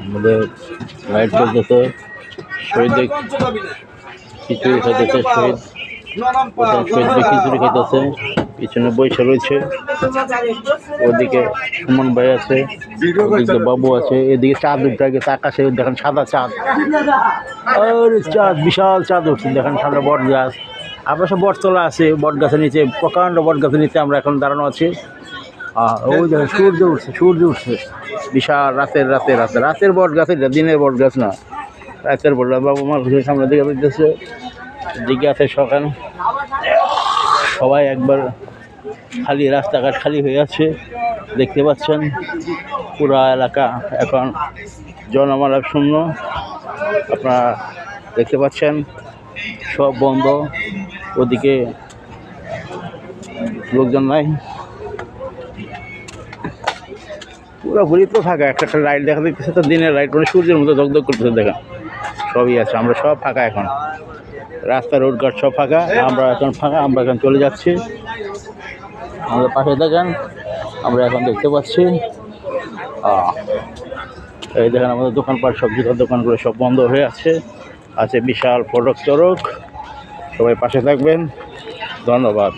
আমাদের লাইট জ্বলতেছে, শহীদ খিচুড়ি খাইতেছে, শহীদ খিচুড়ি খাইতেছে, পিছনে বৈশা রয়েছে, ওদিকে সুমন ভাই আছে, ওদিকে বাবু আছে, এদিকে চাঁদ উঠে গেছে আকাশে, দেখেন সাদা চাঁদ, আর চাঁদ বিশাল চাঁদ উঠছে, দেখেন সাদা বট গাছ, আমরা সব বটতলা আছে, বট গাছের নিচে, প্রকাণ্ড বট গাছের নিচে আমরা এখন দাঁড়ানো আছি। ওই দেখেন সূর্য উঠছে বিশাল রাতের বট গাছ, এটা দিনের বট গাছ না, রাতের বট গাছ। বাবু মার সামনে দিকে দিতেছে, দিকে আছে সকাল, সবাই একবার খালি, রাস্তাঘাট খালি হয়ে আছে, দেখতে পাচ্ছেন পুরা এলাকা এখন জনমানব শূন্য, আপনারা দেখতে পাচ্ছেন সব বন্ধ, ওদিকে লোকজন নাই, পুরোপুরি তো ফাঁকা, একটা লাইট দেখা দিতেছে, তো দিনের লাইট মানে সূর্যের মতো দগদগ করতেছে, দেখেন সবই আছে, আমরা সব ফাঁকা এখন, রাস্তা রোডঘাট সব ফাঁকা, আমরা এখন ফাঁকা, আমরা এখন চলে যাচ্ছি, আমাদের পাশে দেখেন আমরা এখন দেখতে পাচ্ছি, এই দেখেন আমাদের দোকানপাট, সবজির দোকানগুলো সব বন্ধ হয়ে আছে বিশাল ফটক চড়ক, সবাই পাশে থাকবেন, ধন্যবাদ।